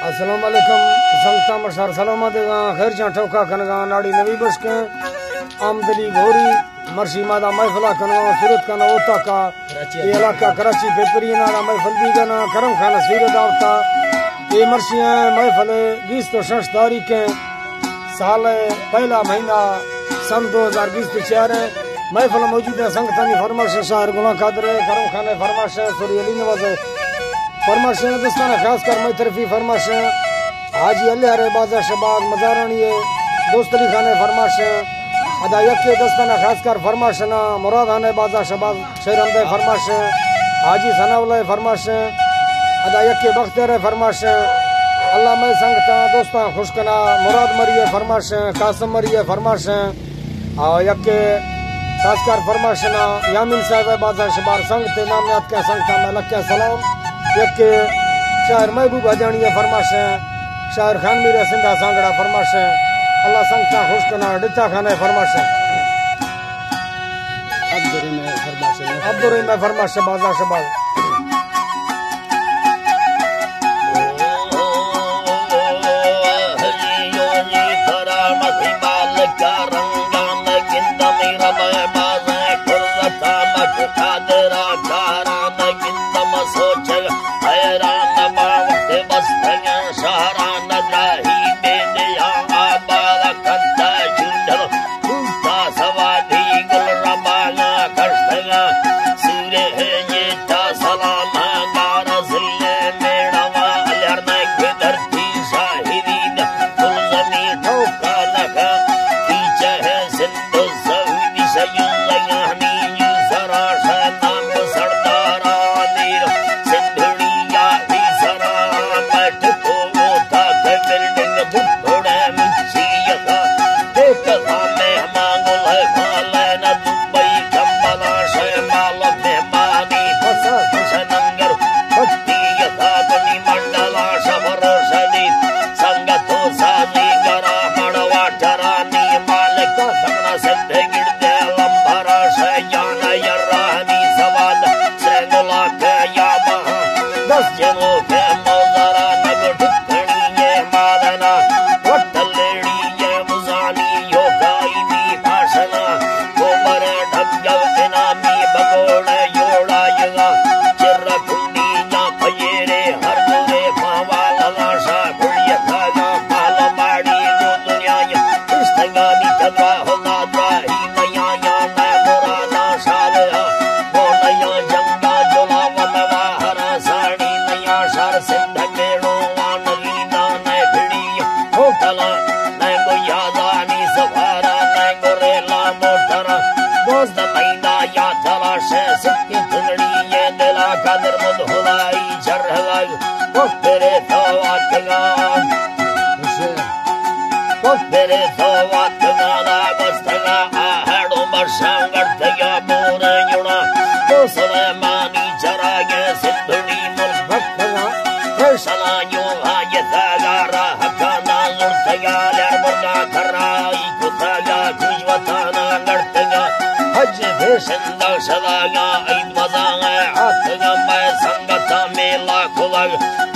अस्सलामुअलैकुम संगता मशहर सलामत खैर चा ठोका कनगा नाड़ी नवी बस के आमदली घोरी मर्शी मादा महफिला कनगा सूरत का ओता का ये इलाका कराची पेपरी नादा महफिल भी गना करम खाना सीरत आवता ये मर्शियां महफिल 20 तो 6 तारीख के साल पहला महीना सन 2020 चार महफिल मौजूद है संगतानी फरमाश शायर गुना कादर करम खाने फरमाश सूरी अली नवाज फरमाश दोस्ताना खास कर मैं तरफी फरमाश हाजी अल्लाह रे बाजा शबाग मजारानी दोस्त अली खाने फरमाश अदा यके दोस्ताना खास कर फरमाश ना मुराद खाने बाजा शबाग शेर हमदे फरमाश हाजी सनाउल्लाह फरमाश अदा यके बख्तर फरमाश अल्लाह मैं संगता दोस्ता खुश कना मुराद मरिए फरमाश कासम मरिए फरमाश आ यके खास कर फरमाश ना यामिन साहब बाजा शबाग संगते नाम याद के संगता में लक्या सलाम यके शायर महबूब हजानी फरमाश शायर खान मीर सिंधा सांगड़ा फरमाश अल्लाह संगता खुश कना डिचा खाने फरमाश अब्दुर में फरमाश बाजा शबाग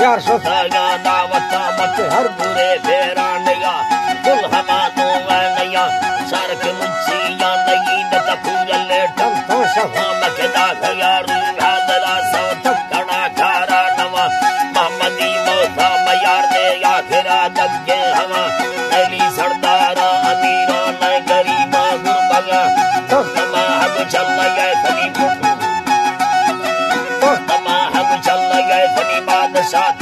यार सोसागा दावता मत हर बुरे फेरा नया कुल हमानो नया सरक मुंशिया नई नत पूजल टम तो सफा मकदा गया रूहादला सौ तकड़ा खारा नवा मोहम्मदी मौसा मयार ने आखिरा जगे हवा अली सरदारा अमीरा न गरीबा गुरबगा तो तमा हम चल गए तनी तो तमा हम चल गए तनी बादशाह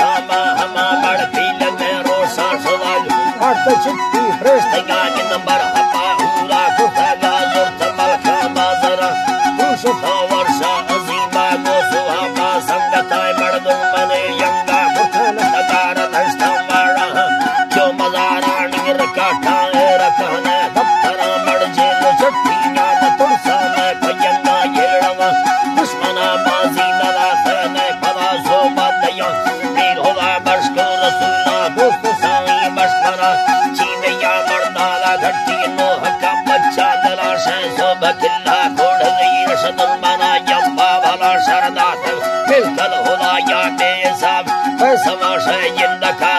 चिट्ठी फ्रेश तगाज नंबर हपा हुरा कुफागा जुर्त मलखा माजरा कुशुफा वर्षा अजीमा गोसुहामा संगताय मर्दुल मने यंगा कुथन तगार धष्टा मारा जो मजारानी रकाठाए रखने दफ्तरा मर्जे लो चिट्ठियां न तुरसा में पयंगा येड़वा दुश्मना बाजी नला फने पदा सो बादया मीर होला बशको रसूला दोस्त साई मशवरा घट्टी नो हका बच्चा दला शो बकिल्ला घोड़ गई रशदुल मना यम्बा वाला शरदात मिलकल होला या दे साहब समाशय जिंदका